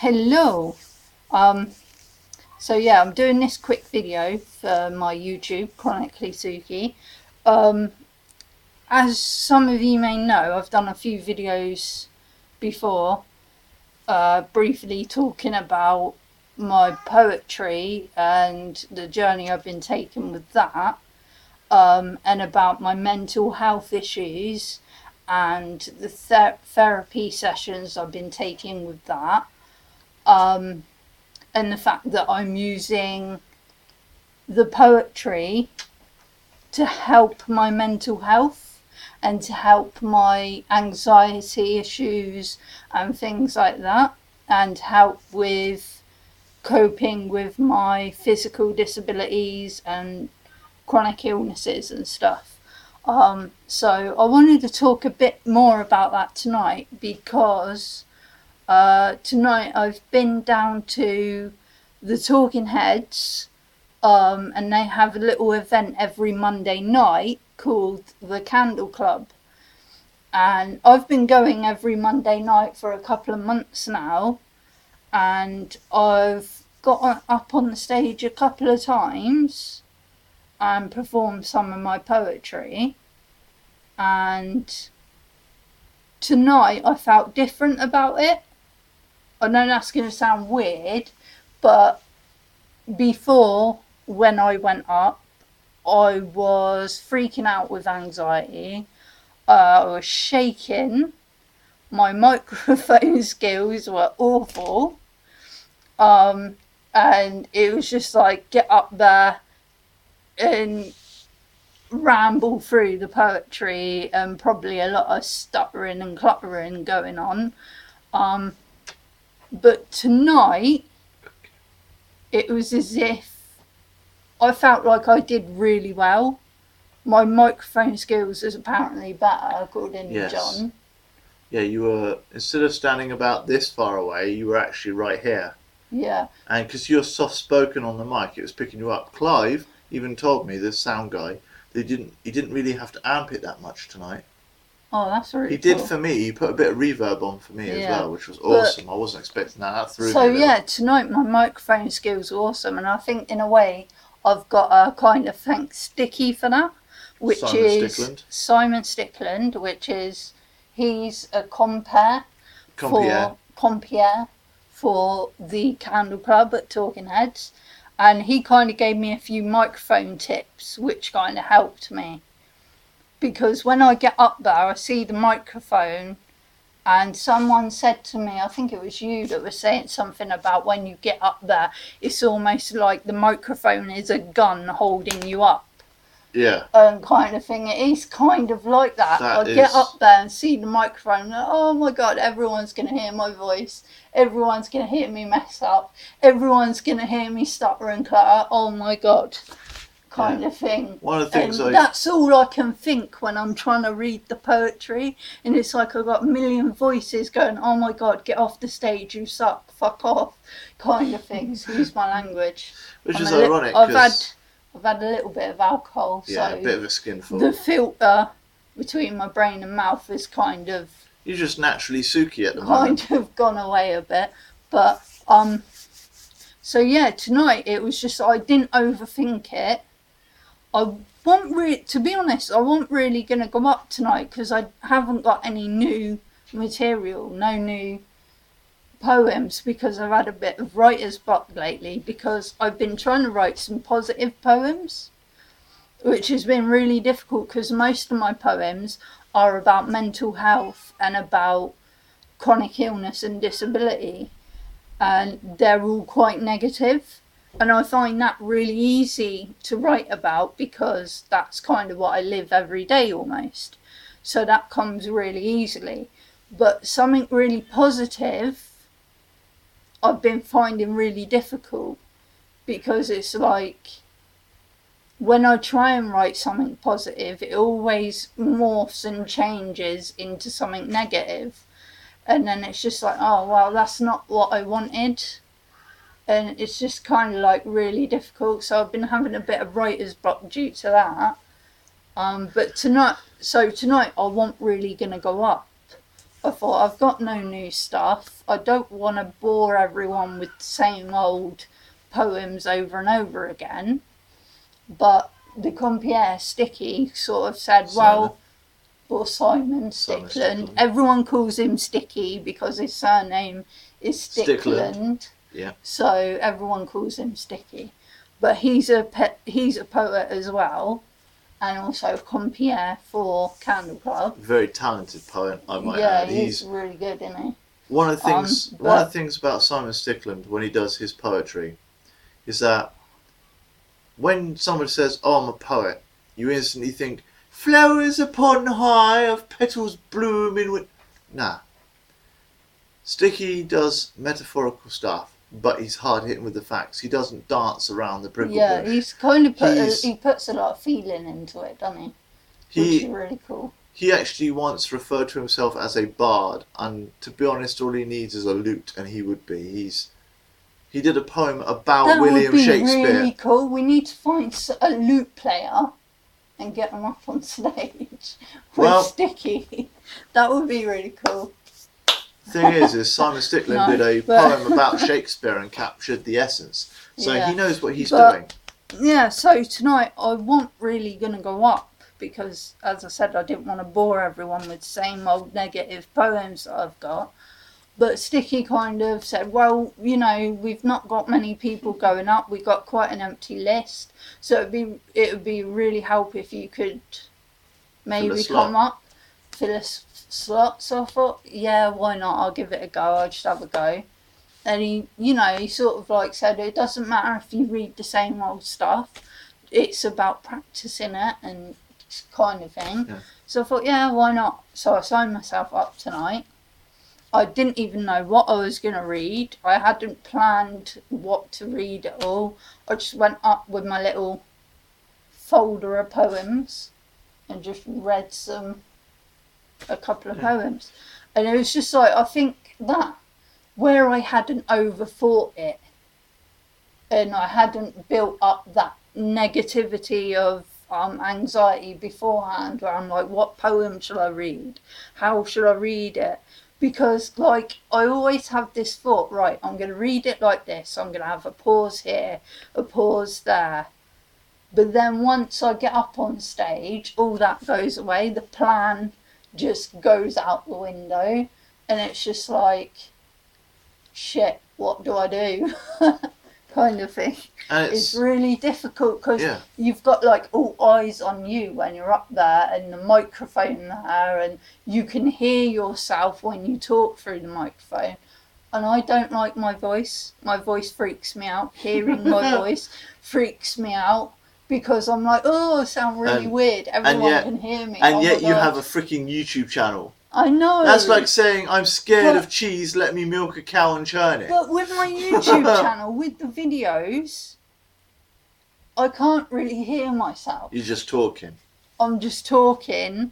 Hello. Um, I'm doing this quick video for my YouTube, Chronically Suki. Um, as some of you may know, I've done a few videos before, briefly talking about my poetry and the journey I've been taking with that, and about my mental health issues and the therapy sessions I've been taking with that. Um, and the fact that I'm using the poetry to help my mental health and to help my anxiety issues and things like that, and help with coping with my physical disabilities and chronic illnesses and stuff. So I wanted to talk a bit more about that tonight because tonight I've been down to the Talking Heads, and they have a little event every Monday night called the Candle Club. And I've been going every Monday night for a couple of months now, and I've got up on the stage a couple of times and performed some of my poetry. And tonight I felt different about it. I know that's going to sound weird, but before, when I went up, I was freaking out with anxiety. I was shaking. My microphone skills were awful. And it was just like, get up there and ramble through the poetry, and probably a lot of stuttering and cluttering going on. But tonight, it was as if I felt like I did really well. My microphone skills is apparently better, according to John. Yeah, you were, instead of standing about this far away, you were actually right here. Yeah. And because you're soft spoken on the mic, it was picking you up. Clive even told me, the sound guy, he didn't really have to amp it that much tonight. Oh, that's really He cool. did for me. He put a bit of reverb on for me as well, which was awesome. I wasn't expecting that. That threw me a little. Yeah, tonight my microphone skills are awesome, and I think in a way I've got a kind of thank Sticky for that, which is Simon Stickland, which is he's a compere for the Candle Club at Talking Heads, and he kind of gave me a few microphone tips, which kind of helped me. Because when I get up there, I see the microphone, and someone said to me, I think it was you that was saying something about when you get up there, it's almost like the microphone is a gun holding you up. Yeah. Kind of thing. It is kind of like that. Get up there and see the microphone, and, oh my God, everyone's going to hear my voice. Everyone's going to hear me mess up. Everyone's going to hear me stutter and clutter. Oh my God. Kind of thing. One of the things that's all I can think when I'm trying to read the poetry, and it's like I've got a million voices going, oh my God, get off the stage, you suck, fuck off, kind of thing. Excuse my language. Which is ironic. I've had a little bit of alcohol, so a bit of a skinful. The filter between my brain and mouth is kind of, you're just naturally Suki at the moment. Kind of gone away a bit, but tonight it was just, I didn't overthink it. To be honest, I wasn't really going to go up tonight because I haven't got any new material, no new poems, because I've had a bit of writer's block lately, because I've been trying to write some positive poems, which has been really difficult because most of my poems are about mental health and about chronic illness and disability, and they're all quite negative. And I find that really easy to write about because that's kind of what I live every day almost. So that comes really easily. But something really positive, I've been finding really difficult, because it's like when I try and write something positive, it always morphs and changes into something negative. And then it's just like, oh, well, that's not what I wanted. And it's just kind of like really difficult. So I've been having a bit of writer's block due to that. But tonight I wasn't really going to go up. I thought, I've got no new stuff. I don't want to bore everyone with the same old poems over and over again. But the compere Sticky sort of said, well, or Simon Stickland. Everyone calls him Sticky because his surname is Stickland. Yeah. So everyone calls him Sticky. But he's a poet as well, and also a compere for Candle Club. Very talented poet, I might add. He's really good, isn't he? One of the things about Simon Stickland when he does his poetry is that when someone says, "Oh, I'm a poet," you instantly think, "Flowers upon high, of petals blooming." Nah. Sticky does metaphorical stuff, but he's hard hitting with the facts. He doesn't dance around the prickle bush. He's kind of he puts a lot of feeling into it, doesn't he? Which is really cool. He actually once referred to himself as a bard, and to be honest, all he needs is a lute, and he would be. He did a poem about William Shakespeare. That would be really cool. We need to find a lute player and get them up on stage with Sticky. That would be really cool. Thing is Simon Stickland did a poem about Shakespeare and captured the essence. So he knows what he's doing. Yeah, so tonight I wasn't really going to go up because, as I said, I didn't want to bore everyone with the same old negative poems that I've got. But Sticky kind of said, well, we've not got many people going up. We've got quite an empty list. So it would be really help if you could maybe come up, fill a slot. So I thought, yeah, why not? I'll give it a go. I'll just have a go. And he sort of like said, it doesn't matter if you read the same old stuff. It's about practicing it and kind of thing. Yeah. So I thought, yeah, why not? So I signed myself up tonight. I didn't even know what I was going to read. I hadn't planned what to read at all. I just went up with my little folder of poems and just read a couple of poems. And it was just like, I think that where I hadn't overthought it and I hadn't built up that negativity of anxiety beforehand, where I'm like, what poem shall I read? How should I read it? Because, like, I always have this thought, right, I'm going to read it like this. I'm going to have a pause here, a pause there. But then once I get up on stage, all that goes away. The plan just goes out the window. And it's just like, shit, what do I do? Kind of thing. And it's really difficult because you've got like all eyes on you when you're up there and the microphone there, and you can hear yourself when you talk through the microphone. And I don't like my voice. My voice freaks me out. Hearing my voice freaks me out because I'm like, oh, I sound really weird. Everyone can hear me. And yet you have a freaking YouTube channel. I know. That's like saying, I'm scared of cheese, let me milk a cow and churn it. But with my YouTube channel, with the videos, I can't really hear myself. You're just talking. I'm just talking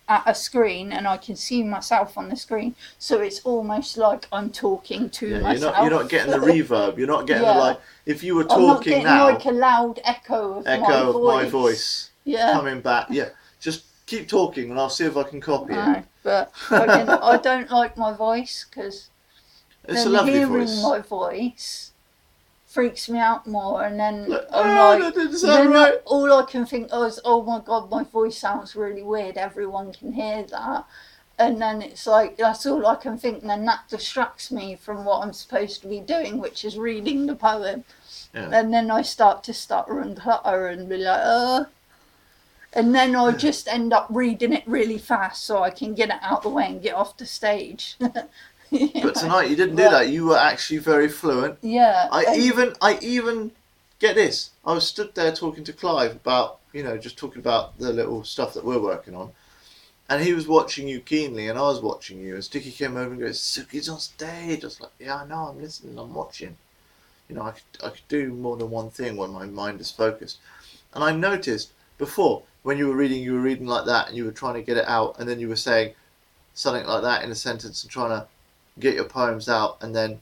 at a screen and I can see myself on the screen. So it's almost like I'm talking to myself. You're not getting the reverb. You're not getting the, like, if you were talking I'm not getting now. Like a loud echo of my voice. Coming back. Yeah. Just keep talking and I'll see if I can copy it. But again, I don't like my voice because hearing my voice freaks me out more, and then that didn't sound right. All I can think is, oh my god, my voice sounds really weird. Everyone can hear that, and then it's like that's all I can think, and then that distracts me from what I'm supposed to be doing, which is reading the poem. Yeah. And then I start to stutter and clutter and be like, and then I just end up reading it really fast so I can get it out the way and get off the stage. But tonight you didn't do that. You were actually very fluent. Yeah. I even get this. I was stood there talking to Clive about, just talking about the little stuff that we're working on. And he was watching you keenly and I was watching you. And Sticky came over and goes, Suki's on stage. I was like, yeah, I know, I'm listening, I'm watching. I could do more than one thing when my mind is focused. And I noticed before, when you were reading like that and you were trying to get it out and then you were saying something like that in a sentence and trying to get your poems out and then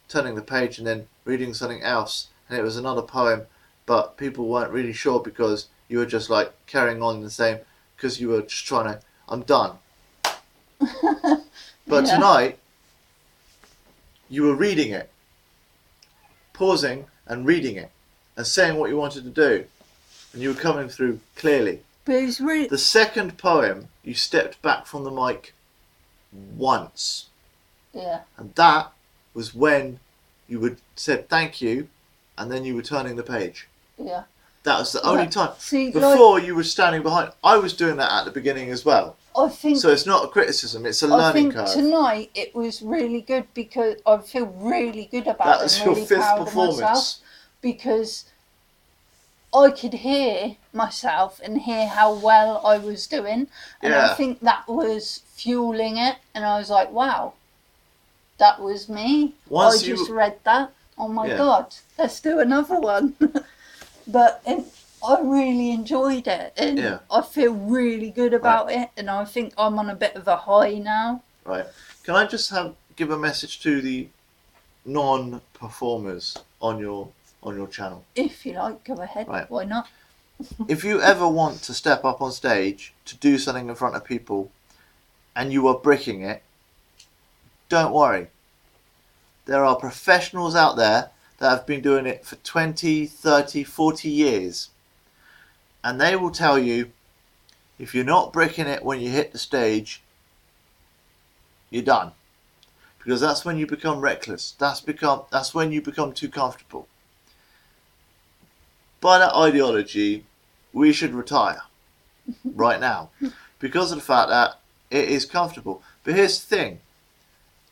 turning the page and then reading something else and it was another poem, but people weren't really sure because you were just like carrying on the same because you were just trying to, I'm done. But Yeah. tonight, you were reading it, pausing and reading it, and saying what you wanted to do, and you were coming through clearly. But it's really, The second poem, you stepped back from the mic once, yeah, and that was when you would said thank you, and then you were turning the page. yeah. That was the only But, time. see, Before you were standing behind. I was doing that at the beginning as well. I think So it's not a criticism; it's a I learning think curve. tonight it was really good because I feel really good about That it was and your really fifth proud of myself performance. because I could hear myself and hear how well I was doing, and I Yeah. think that was fueling it. And I was like, "Wow, that was me." Once I you- just read that. Oh my Yeah. God, let's do another one. But I really enjoyed it, and Yeah. I feel really good about it. And I think I'm on a bit of a high now. Right. Can I just give a message to the non-performers on your channel? If you like, go ahead. Right. Why not? If you ever want to step up on stage to do something in front of people and you are bricking it, don't worry. There are professionals out there that have been doing it for 20, 30, 40 years. And they will tell you, if you're not bricking it when you hit the stage, you're done. Because that's when you become reckless. That's when you become too comfortable. By that ideology, we should retire right now. Because of the fact that it is comfortable. But here's the thing.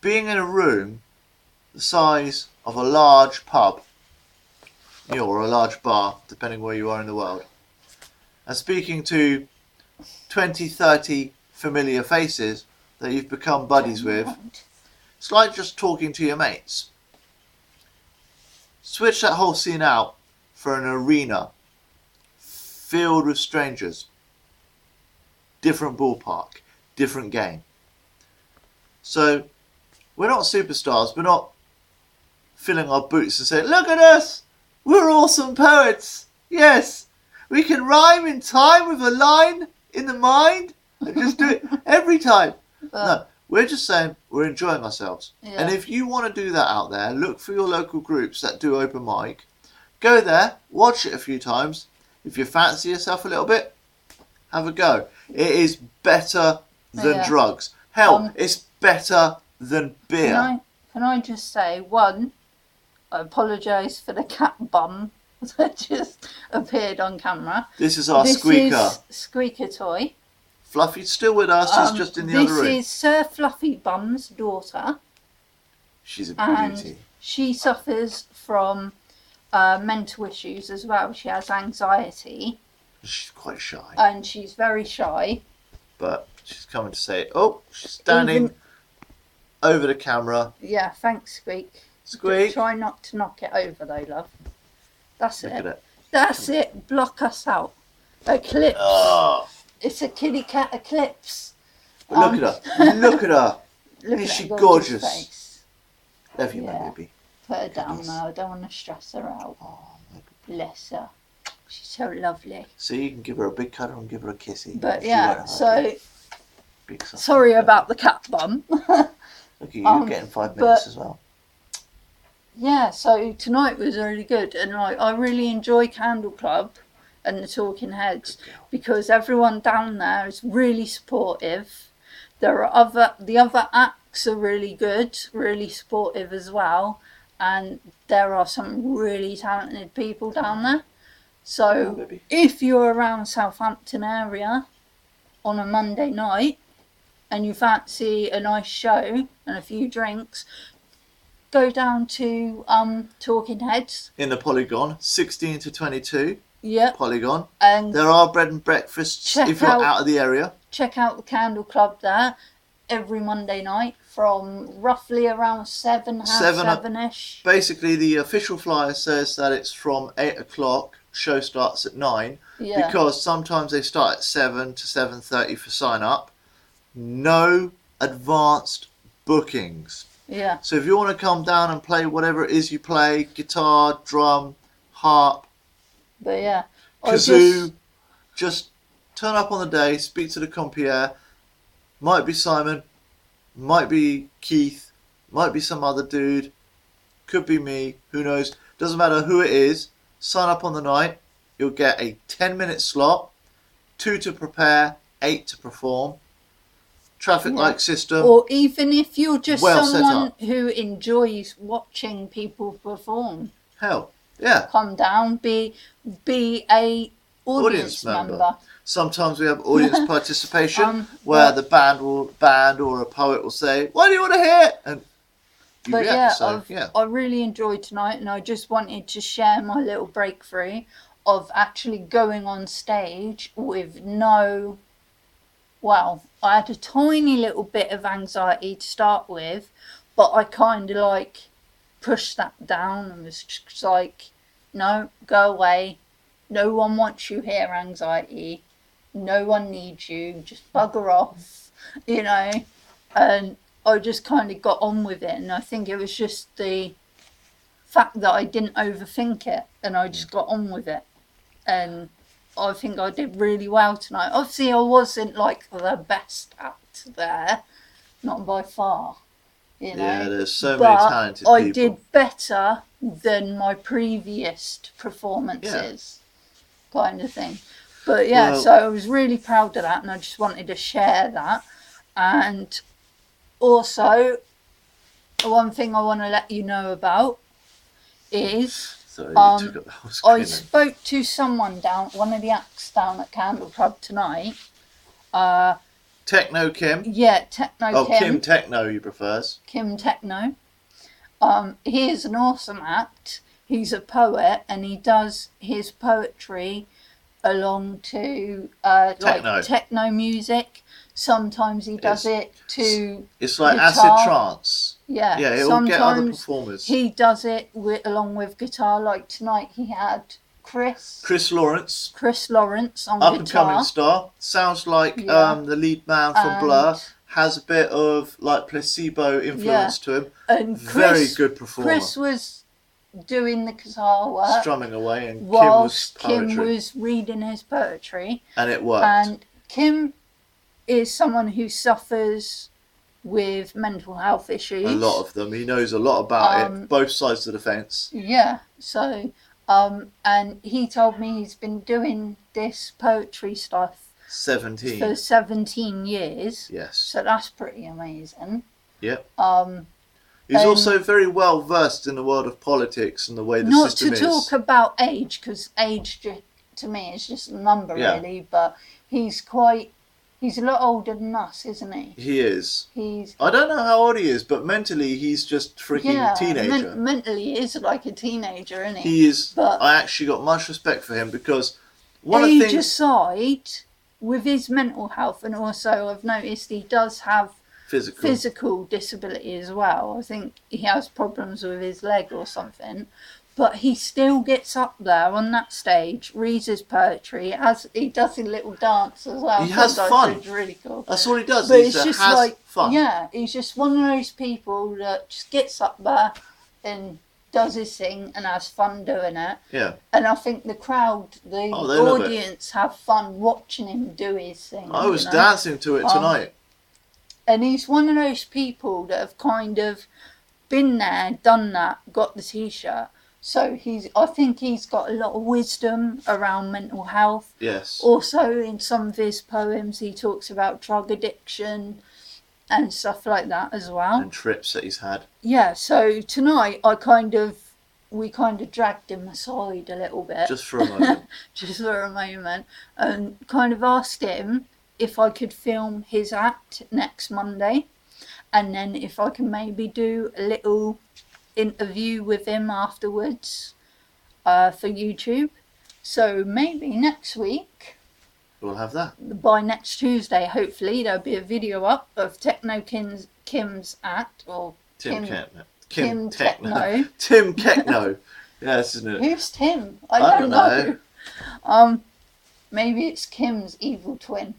Being in a room the size of a large pub, or a large bar, depending where you are in the world, and speaking to 20, 30 familiar faces that you've become buddies with, it's like just talking to your mates. Switch that whole scene out for an arena filled with strangers. Different ballpark, different game. So, we're not superstars, we're not filling our boots and saying, look at us, we're awesome poets. Yes, we can rhyme in time with a line in the mind and just do it every time. No, we're just saying we're enjoying ourselves. Yeah. And if you want to do that out there, look for your local groups that do open mic. Go there, watch it a few times. If you fancy yourself a little bit, have a go. It is better than Yeah. drugs. Hell, it's better than beer. Can I just say, one, I apologise for the cat bum that just appeared on camera. This is our This squeaker. is Squeaker Toy. Fluffy's still with us, she's just in the other room. This is Sir Fluffy Bum's daughter. She's a And beauty. she suffers from mental issues as well. She has anxiety She's quite shy. and she's very shy. But she's coming to say, oh, she's standing Even- over the camera. Yeah, thanks, Squeak. Squeak. Try not to knock it over though, love. That's Look it. at it. That's it. Block us out. Eclipse. Oh, It's a kitty cat eclipse. look at her. Look at her. Look Is at she her gorgeous? face. Love you, Yeah. my baby. Put her down Goodness. now. I don't want to stress her out. Oh, my- Bless her. She's so lovely. so you can give her a big cuddle and give her a kissy. But She yeah, won't hurt so you. Big sucker. sorry about the cat bum. Look at you getting 5 minutes as well. Yeah, so tonight was really good, and I really enjoy Candle Club and the Talking Heads Good girl. because everyone down there is really supportive. The other acts are really good, really supportive as well, and there are some really talented people down there. Oh, So baby. if you're around Southampton area on a Monday night and you fancy a nice show and a few drinks, go down to Talking Heads. In the Polygon, 16 to 22 Yep. Polygon. And There are bread and breakfasts Check if you're out- out of the area. check out the Candle Club there every Monday night from roughly around 7:30ish. Basically, the official flyer says that it's from 8 o'clock. Show starts at 9. Yeah. Because sometimes they start at 7 to 7:30 for sign up. No advanced bookings. Yeah. So if you want to come down and play whatever it is you play, guitar, drum, harp, But yeah. I kazoo, just turn up on the day, speak to the compere. Might be Simon, Might be Keith, might be some other dude, could be me, who knows. Doesn't matter who it is. Sign up on the night. You'll get a 10-minute slot, 2 to prepare, 8 to perform. Traffic light system. Or even if you're just well set someone up. who enjoys watching people perform, Hell, yeah. come down, be a audience member. member. Sometimes we have audience participation well- where the band or a poet will say, "What do you want to hear?" And you But react. I really enjoyed tonight, and I just wanted to share my little breakthrough of actually going on stage with no. Well, I had a tiny little bit of anxiety to start with, but I kind of like pushed that down and was just like, no, go away. No one wants you here, anxiety. No one needs you. Just bugger off, you know. And I just kind of got on with it. And I think it was just the fact that I didn't overthink it and I just got on with it. And I think I did really well tonight. Obviously, I wasn't like the best act there, not by far. You know? Yeah, there's so but many talented people. I did better than my previous performances, kind of thing. But yeah, Well- so I was really proud of that, and I just wanted to share that. And also, one thing I want to let you know about is So you took up the whole screen I then. spoke to someone one of the acts down at Candle Club tonight. Techno Kim. Yeah, Techno Oh, Kim. Kim Techno, he prefers. Kim Techno. He is an awesome act. He's a poet, and he does his poetry along to Techno. like techno music. Sometimes he does it to It's like guitar. acid trance. yeah. Yeah, it'll get other Sometimes performers. he does it along with guitar. Like tonight, he had Chris Lawrence, Lawrence on up and guitar. coming star. Sounds like Yeah. the lead man from And- Blur. Has a bit of like placebo influence to him. And Very good performer. Chris was doing the guitar work Strumming away, and whilst Kim was Kim poetry. was reading his poetry. And it worked. And Kim is someone who suffers with mental health issues. A lot of them. He knows a lot about it. Um, Both sides of the fence. Yeah, so, and he told me he's been doing this poetry stuff 17. for 17 years. Yes. So that's pretty amazing. Yep. Um, He's and- also very well versed in the world of politics and the way the Not system to is. talk about age, because age to me is just a number, Yeah. really, but he's a lot older than us, isn't he? He is. He's I don't know how old he is, but mentally he's just freaking teenager. mentally he is like a teenager, isn't he? He is. But- I actually got much respect for him because one of Age the things. aside, with his mental health, and also I've noticed he does have physical disability as well. I think he has problems with his leg or something, but he still gets up there on that stage, reads his poetry, as he does his little dance as well. He has Sometimes, fun. which is really cool. That's all he does. But He it's just has like, fun. yeah, he's just one of those people that just gets up there and does his thing and has fun doing it. Yeah. And I think the crowd, the Oh, they love it. audience, have fun watching him do his thing. I was you know? dancing to it tonight. And he's one of those people that have kind of been there, done that, got the t-shirt. So I think he's got a lot of wisdom around mental health. Yes. Also, in some of his poems, he talks about drug addiction and stuff like that as well. And trips that he's had. Yeah, so tonight we kind of dragged him aside a little bit. Just for a moment. Just for a moment, and kind of asked him if I could film his act next Monday, and then if I can maybe do a little interview with him afterwards for YouTube. So maybe next week, We'll have that. by next Tuesday, hopefully, there'll be a video up of Techno Kim's act, or Tim Kim Techno. Techno. Tim Techno. Yes, isn't it? Who's Tim? I don't know. Maybe it's Kim's evil twin.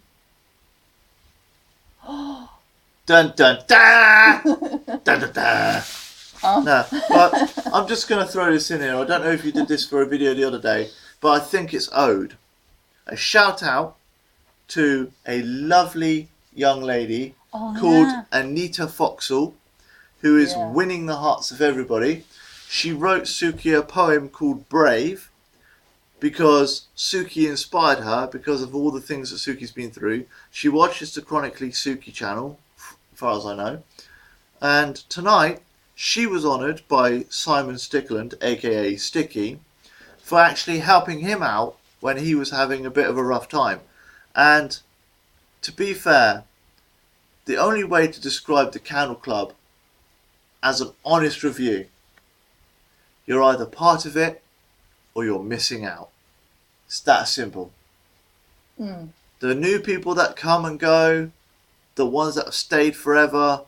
Dun dun da! Dun dun da! No, but I'm just going to throw this in here. I don't know if you did this for a video the other day, but I think it's owed. A shout out to a lovely young lady called yeah. Anita Foxall, who is Yeah. winning the hearts of everybody. She wrote Suki a poem called Brave because Suki inspired her because of all the things that Suki's been through. She watches the Chronically Suki channel, as far as I know. And tonight, she was honoured by Simon Stickland, aka Sticky, for actually helping him out when he was having a bit of a rough time. And to be fair, the only way to describe the Candle Club as an honest review, you're either part of it or you're missing out. It's that simple. The new people that come and go, the ones that have stayed forever,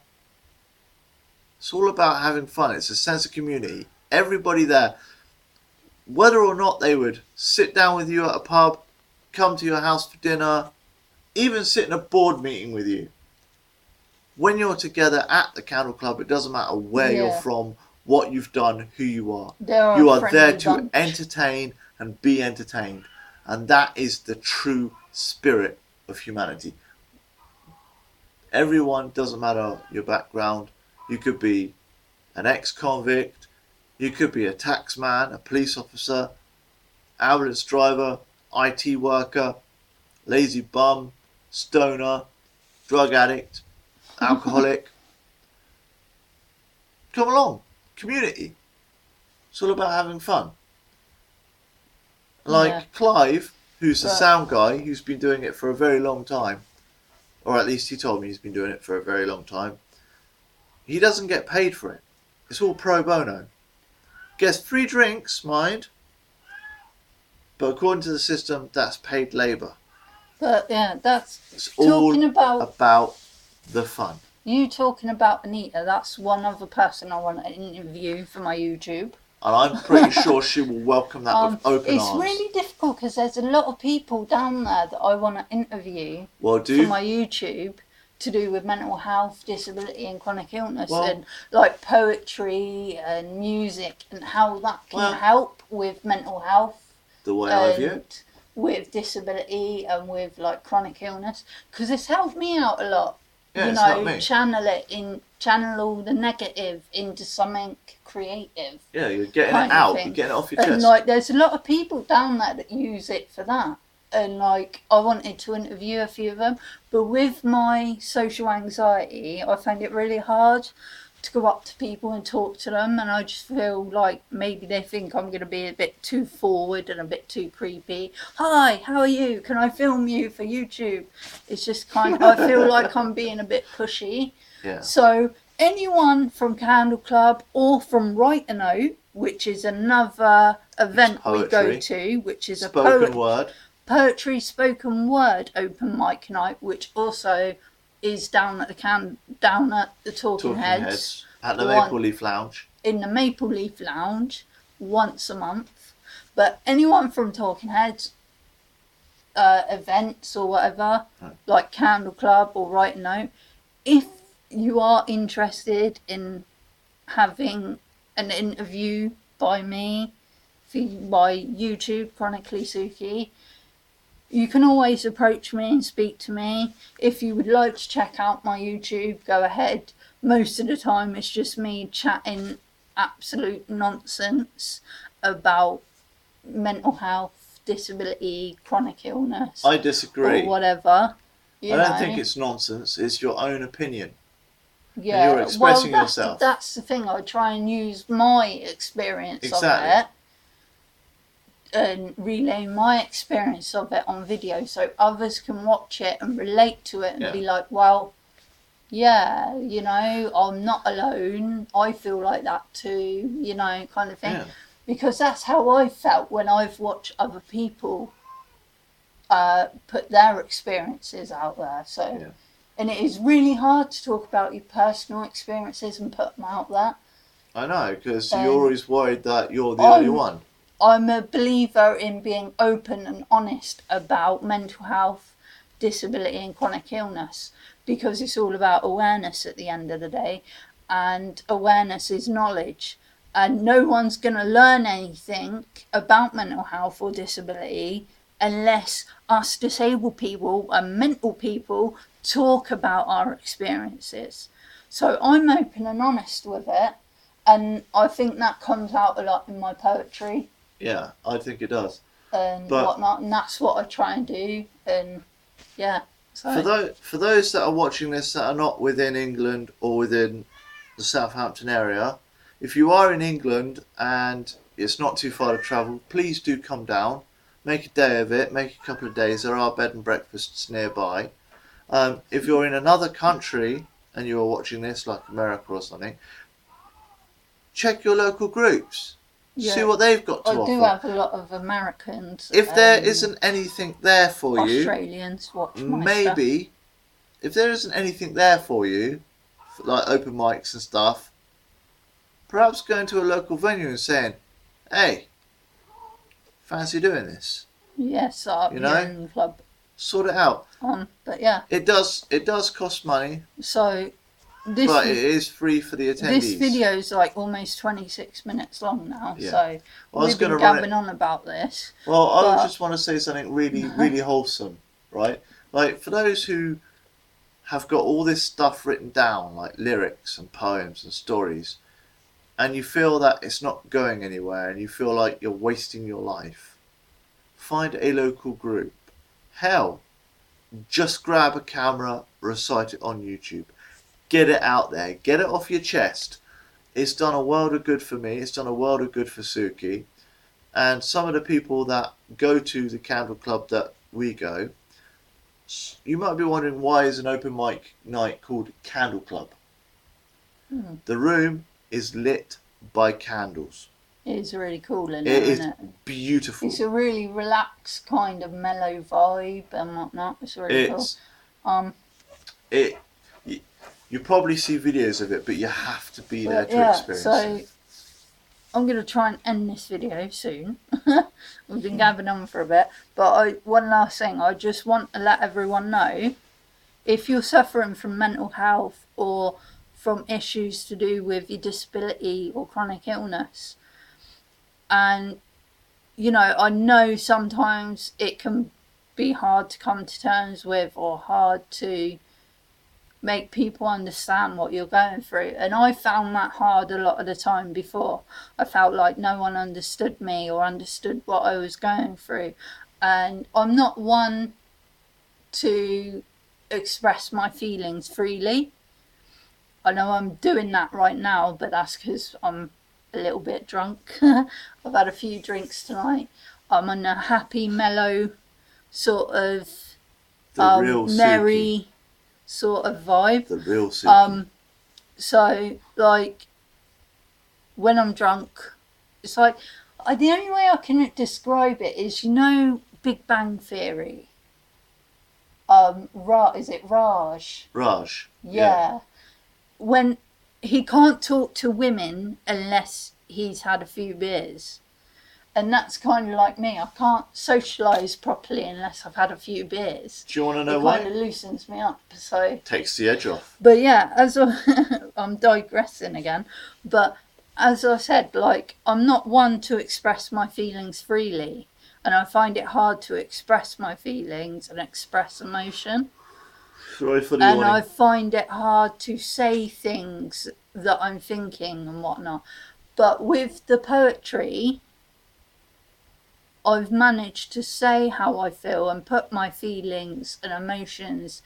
it's all about having fun. It's a sense of community. Everybody there, whether or not they would sit down with you at a pub, come to your house for dinner, even sit in a board meeting with you. When you're together at the Candle Club, it doesn't matter where you're from, what you've done, who you are. You are there to entertain and be entertained. And that is the true spirit of humanity. Everyone, doesn't matter your background. You could be an ex-convict, you could be a taxman, a police officer, ambulance driver, IT worker, lazy bum, stoner, drug addict, alcoholic. Come along, community. It's all about having fun. Like Clive, who's the sound guy, who's been doing it for a very long time, or at least he told me he's been doing it for a very long time. He doesn't get paid for it. It's all pro bono. Gets free drinks, mind, but according to the system, that's paid labour. But yeah, that's It's talking all about the fun. You talking about Anita, that's one other person I want to interview for my YouTube. And I'm pretty sure she will welcome that with open arms. It's really difficult because there's a lot of people down there that I want to interview for my YouTube to do with mental health, disability and chronic illness, and like poetry and music and how that can help with mental health. The way I view it. With disability and with like chronic illness, because it's helped me out a lot. Yeah, you know, channel all the negative into something creative. Yeah, you're getting it out. You're getting it off your chest. And like, there's a lot of people down there that use it for that. And like, I wanted to interview a few of them, but with my social anxiety, I find it really hard to go up to people and talk to them, and I just feel like maybe they think I'm going to be a bit too forward and a bit too creepy. Hi, how are you? Can I film you for YouTube? It's just kind of, I feel like I'm being a bit pushy. Yeah. So anyone from Candle Club or from Write a Note, which is another event we go to, which is poetry spoken word open mic night, which also is down at the Talking Heads at the Maple Leaf Lounge. In the Maple Leaf Lounge once a month. But anyone from Talking Heads events or whatever, like Candle Club or Write a Note, if you are interested in having an interview by me for my YouTube, Chronically Suki, you can always approach me and speak to me. If you would like to check out my YouTube, go ahead. Most of the time it's just me chatting absolute nonsense about mental health, disability, chronic illness. I disagree. Or whatever. I don't think it's nonsense. It's your own opinion. Yeah, and you're expressing yourself. That's the thing. I try and use my experience of it. And relay my experience of it on video so others can watch it and relate to it and be like, well, yeah, you know, I'm not alone. I feel like that too, you know, kind of thing. Yeah. Because that's how I felt when I've watched other people put their experiences out there. So, and it is really hard to talk about your personal experiences and put them out there. I know, because you're always worried that you're the only one. I'm a believer in being open and honest about mental health, disability and chronic illness, because it's all about awareness at the end of the day, and awareness is knowledge, and no one's going to learn anything about mental health or disability unless us disabled people and mental people talk about our experiences. So I'm open and honest with it, and I think that comes out a lot in my poetry. Yeah, I think it does. And but whatnot, and that's what I try and do. And yeah, so for those that are watching this that are not within England or within the Southampton area, if you are in England and it's not too far to travel, please do come down. Make a day of it. Make a couple of days. There are bed and breakfasts nearby. If you're in another country and you are watching this, like America or something, check your local groups. yeah, See what they've got to I offer. do have a lot of Americans. If there isn't anything there for you, Australians watch my maybe stuff. if there isn't anything there for you, like open mics and stuff, perhaps going to a local venue and saying, "Hey, fancy doing this?" Yes, up You your know? own club. Sort it out. But yeah, It does cost money, so this but it is free for the attendees. this video is like almost 26 minutes long now. Yeah. So Well, we've been gabbing on about this. Well, I but- just want to say something really, really wholesome, right? Like, for those who have got all this stuff written down, like lyrics and poems and stories, and you feel that it's not going anywhere and you feel like you're wasting your life, find a local group. Hell, just grab a camera, recite it on YouTube. Get it out there. Get it off your chest. It's done a world of good for me. It's done a world of good for Suki. And some of the people that go to the Candle Club that we go, you might be wondering, why is an open mic night called Candle Club? The room is lit by candles. It's really cool, It isn't is it? beautiful. It's a really relaxed kind of mellow vibe and whatnot. It's really cool. You probably see videos of it, but you have to be there to yeah, experience so it. I'm going to try and end this video soon. We've been gabbing on for a bit, but one last thing, I just want to let everyone know, if you're suffering from mental health or from issues to do with your disability or chronic illness, and you know, I know sometimes it can be hard to come to terms with or hard to make people understand what you're going through, and I found that hard a lot of the time before. I felt like no one understood me or understood what I was going through, and I'm not one to express my feelings freely. I know I'm doing that right now, but that's because I'm a little bit drunk. I've had a few drinks tonight. I'm on a happy, mellow sort of Real merry Suki. sort of vibe. The real Suki. So like when I'm drunk, it's like the only way I can describe it is, you know, Big Bang Theory. Is it Raj? Raj. Yeah. When he can't talk to women unless he's had a few beers. And that's kind of like me. I can't socialise properly unless I've had a few beers. Do you want to know It why? kind of loosens me up. So Takes the edge off. but yeah, I'm digressing again. But as I said, like, I'm not one to express my feelings freely. And I find it hard to express my feelings and express emotion. Sorry for the And yawning. I find it hard to say things that I'm thinking and whatnot. But with the poetry, I've managed to say how I feel and put my feelings and emotions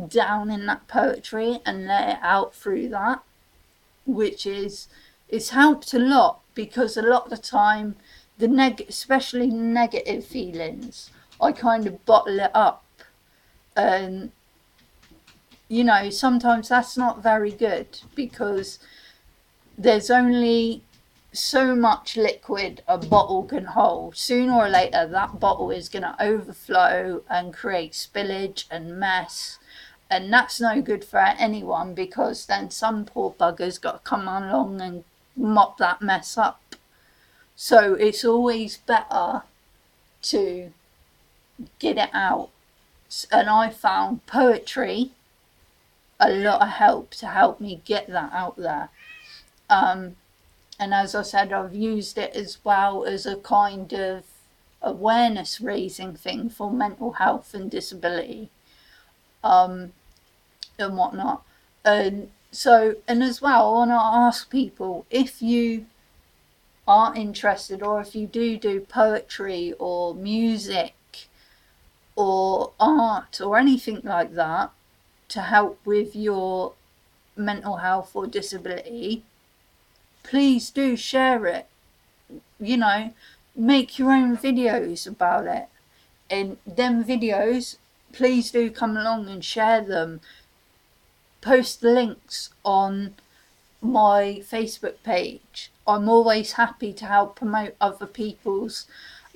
down in that poetry and let it out through that, which it's helped a lot, because a lot of the time, especially negative feelings, I kind of bottle it up. And you know, sometimes that's not very good, because there's only so much liquid a bottle can hold. Sooner or later, that bottle is going to overflow and create spillage and mess, and that's no good for anyone, because then some poor bugger's got to come along and mop that mess up. So it's always better to get it out. And I found poetry a lot of help to help me get that out there. And as I said, I've used it as well as a kind of awareness raising thing for mental health and disability. and whatnot. And so, and as well, I want to ask people, if you are interested, or if you do poetry or music or art or anything like that to help with your mental health or disability, please do share it. You know, make your own videos about it. And them videos, please do come along and share them. Post the links on my Facebook page. I'm always happy to help promote other people's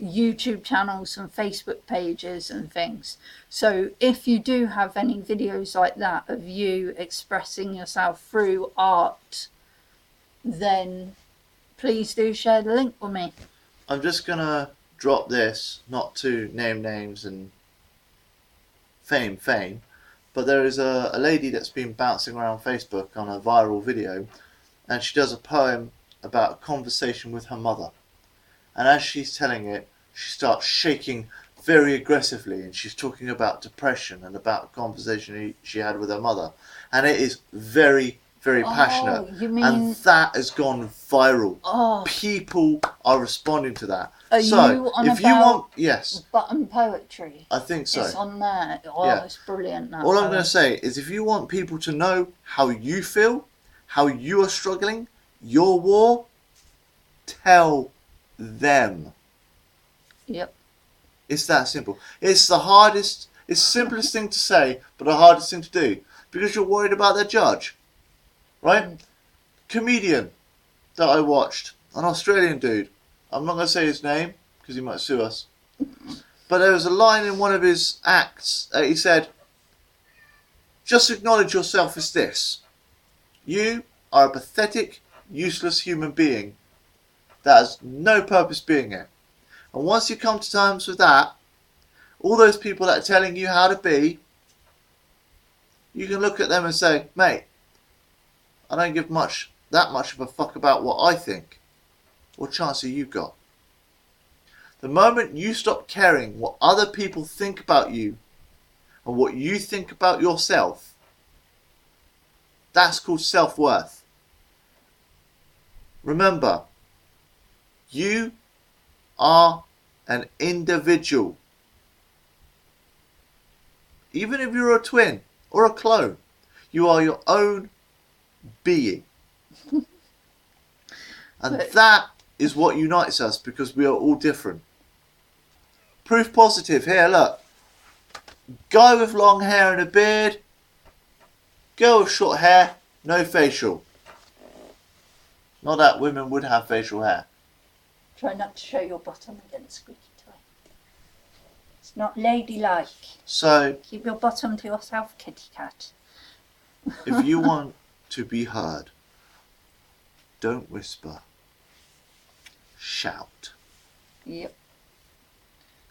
YouTube channels and Facebook pages and things. So if you do have any videos like that of you expressing yourself through art, then please do share the link with me. I'm just going to drop this, not to name names and fame, but there is a lady that's been bouncing around Facebook on a viral video, and she does a poem about a conversation with her mother. And as she's telling it, she starts shaking very aggressively, and she's talking about depression and about a conversation she had with her mother. And it is very, very passionate. You mean... And that has gone viral. Oh. People are responding to that. Are so, you on if about you want... Yes. Button Poetry? I think so. It's on there. Oh, yeah. It's brilliant. That All I'm going to say is, if you want people to know how you feel, how you are struggling, your war, tell them. Yep. It's that simple. It's the hardest, it's the simplest thing to say, but the hardest thing to do, because you're worried about their judge, right? Comedian that I watched, an Australian dude. I'm not going to say his name because he might sue us. But there was a line in one of his acts that he said, "Just acknowledge yourself as this. You are a pathetic, useless human being that has no purpose being here. And once you come to terms with that, all those people that are telling you how to be, you can look at them and say, mate, I don't give that much of a fuck about what I think. What chance have you got? The moment you stop caring what other people think about you and what you think about yourself, that's called self-worth. Remember, you are an individual. Even if you're a twin or a clone, you are your own being. And that is what unites us, because we are all different. Proof positive here, look. Guy with long hair and a beard. Girl with short hair, no facial. Not that women would have facial hair. Try not to show your bottom against squeaky toy. It's not ladylike. So, keep your bottom to yourself, kitty cat. If you want to be heard, don't whisper. Shout. Yep.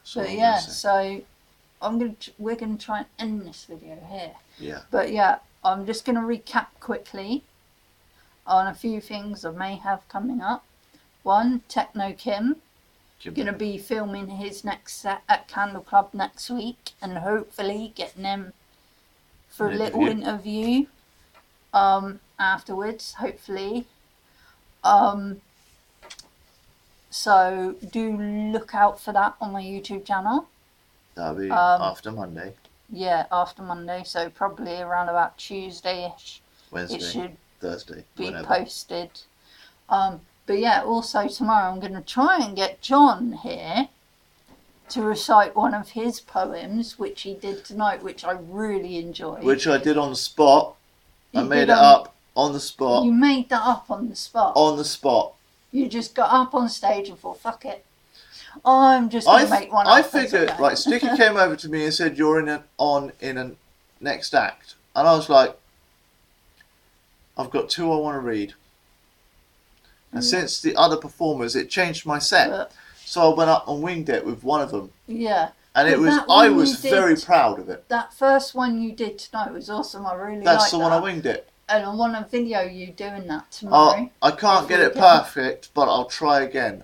So yeah, so we're gonna try and end this video here. Yeah. But yeah, I'm just gonna recap quickly on a few things I may have coming up. One, Techno Kim, gonna be filming his next set at Candle Club next week, and hopefully getting him for a little interview afterwards, hopefully. So do look out for that on my YouTube channel. That'll be after Monday. Yeah, after Monday, so probably around about Tuesday-ish. Wednesday, it should Thursday, be whenever. Posted. But yeah, also tomorrow I'm going to try and get John here to recite one of his poems, which he did tonight, which I really enjoyed. Which I did on the spot. I made it up on the spot. You made that up on the spot? On the spot. You just got up on stage and thought, fuck it. I'm just going to make one up. I figured, right, Sticky came over to me and said, you're in a next act. And I was like, I've got two I want to read. And since the other performers, it changed my set. So I went up and winged it with one of them. Yeah. And I was very proud of it. That first one you did tonight was awesome. I really liked that. That's the one I winged it. And I want a video you doing that tomorrow. I can't get it perfect, but I'll try again.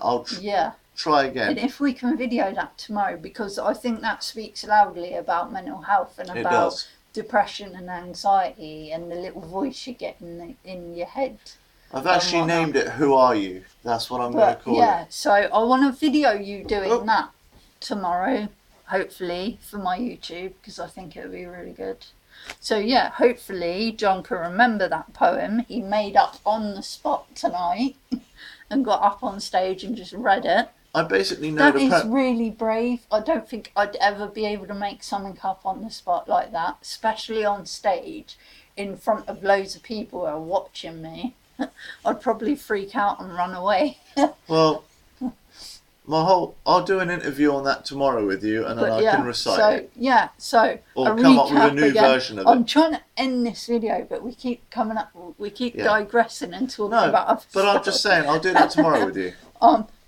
Try again. And if we can video that tomorrow, because I think that speaks loudly about mental health and about depression and anxiety and the little voice you get in your head. I've actually named it Who Are You? That's what I'm going to call it. So I want to video you doing that tomorrow, hopefully, for my YouTube, because I think it'll be really good. So yeah, hopefully John can remember that poem he made up on the spot tonight and got up on stage and just read it. I basically know that is really brave. I don't think I'd ever be able to make something up on the spot like that, especially on stage in front of loads of people who are watching me. I'd probably freak out and run away. Well, I'll do an interview on that tomorrow with you, and then I can recite it. Yeah, so or come up with a new version of it. I'm trying to end this video, but we keep coming up, we keep digressing and talking about other stuff. I'm just saying, I'll do that tomorrow with you.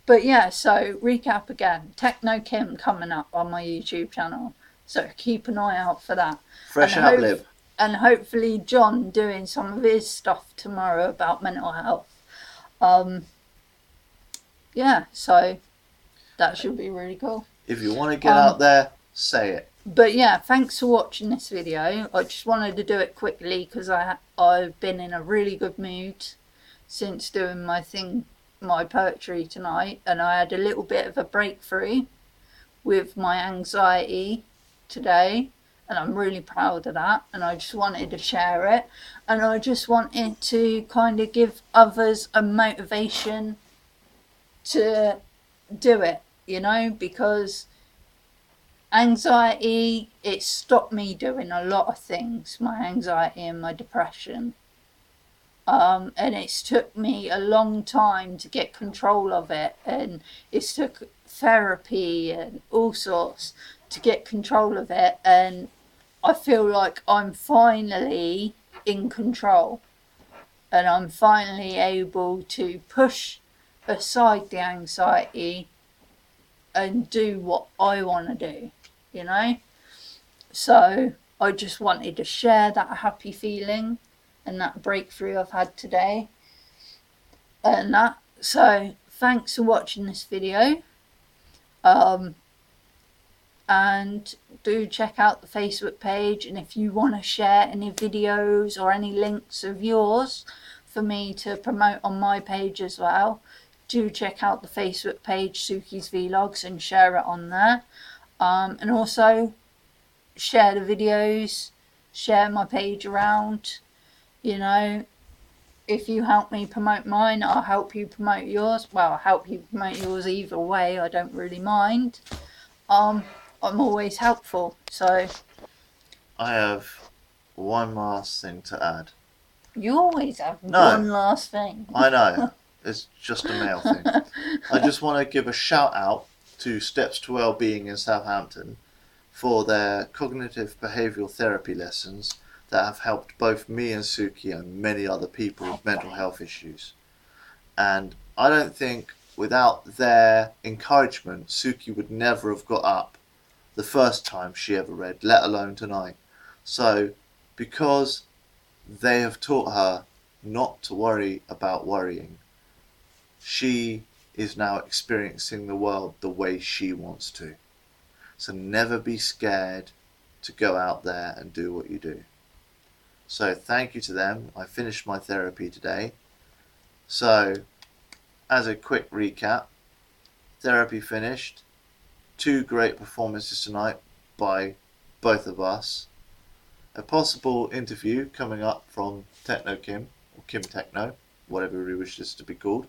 But yeah, so recap again. Techno Kim coming up on my YouTube channel, so keep an eye out for that. Fresh out lib. And hopefully John doing some of his stuff tomorrow about mental health. Yeah, so that should be really cool. If you want to get out there, say it. But yeah, thanks for watching this video. I just wanted to do it quickly because I've been in a really good mood since doing my poetry tonight, and I had a little bit of a breakthrough with my anxiety today, and I'm really proud of that, and I just wanted to share it, and I just wanted to kind of give others a motivation to do it, you know, because anxiety, it stopped me doing a lot of things, my anxiety and my depression. And it's took me a long time to get control of it, and it's took therapy and all sorts to get control of it, and I feel like I'm finally in control, and I'm finally able to push aside the anxiety and do what I want to do, you know. So I just wanted to share that happy feeling and that breakthrough I've had today, and that. So thanks for watching this video, and do check out the Facebook page, and if you want to share any videos or any links of yours for me to promote on my page as well, do check out the Facebook page Suki's Vlogs and share it on there, and also share the videos, share my page around. You know, if you help me promote mine, I'll help you promote yours. Well, I'll help you promote yours either way. I don't really mind. I'm always helpful. So I have one last thing to add. You always have one last thing. I know. It's just a male thing. I just want to give a shout out to Steps to Wellbeing in Southampton for their cognitive behavioural therapy lessons that have helped both me and Suki and many other people with mental health issues. And I don't think without their encouragement, Suki would never have got up the first time she ever read, let alone tonight. So because they have taught her not to worry about worrying, she is now experiencing the world the way she wants to. So never be scared to go out there and do what you do. So thank you to them. I finished my therapy today. So as a quick recap, therapy finished. 2 great performances tonight by both of us. A possible interview coming up from Techno Kim, or Kim Techno, whatever he wishes to be called.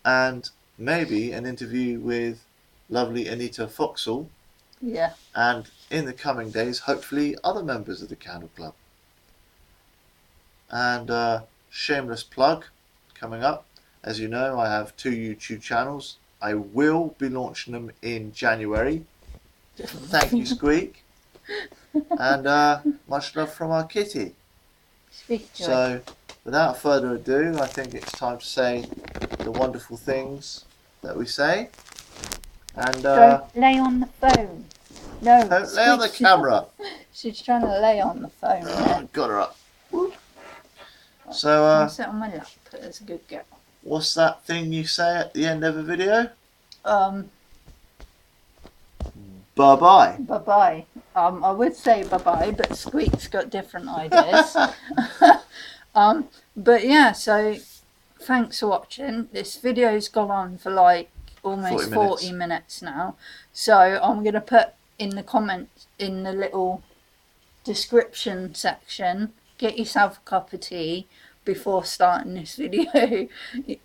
And maybe an interview with lovely Anita Foxall. Yeah. And in the coming days, hopefully other members of the Candle Club. And shameless plug coming up. As you know, I have 2 YouTube channels. I will be launching them in January. Thank you, Squeak. And much love from our kitty. So, without further ado, I think it's time to say the wonderful things that we say. And don't lay on the phone. No. Don't lay on the camera. She's trying to lay on the phone. Oh, got her up. So, I'll sit on my lap. That's a good girl. What's that thing you say at the end of a video? Bye-bye. Bye-bye. Bye-bye. I would say bye-bye, but Squeak's got different ideas. But yeah, so thanks for watching. This video's gone on for like almost 40 minutes now. So I'm going to put in the comments, in the little description section, get yourself a cup of tea before starting this video.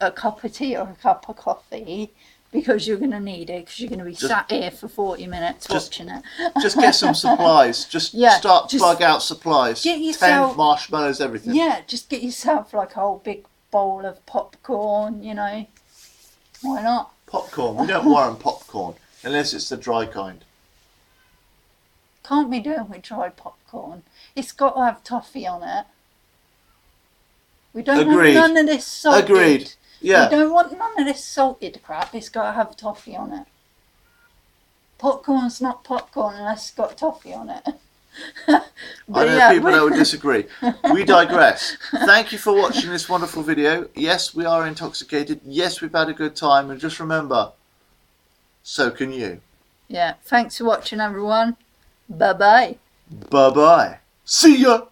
A cup of tea or a cup of coffee, because you're going to need it, because you're going to be sat here for 40 minutes watching it. Just get some supplies. Just plug out supplies. Get yourself, tent, marshmallows, everything. Yeah, just get yourself like a whole big bowl of popcorn, you know. Why not? Popcorn. We don't warrant popcorn unless it's the dry kind. Can't be doing with dried popcorn. It's got to have toffee on it. We don't want none of this salted. Agreed. Yeah. We don't want none of this salted crap. It's got to have toffee on it. Popcorn's not popcorn unless it's got toffee on it. I know people that would disagree. We digress. Thank you for watching this wonderful video. Yes, we are intoxicated. Yes, we've had a good time. And just remember, so can you. Yeah. Thanks for watching, everyone. Bye-bye. Bye-bye. See ya.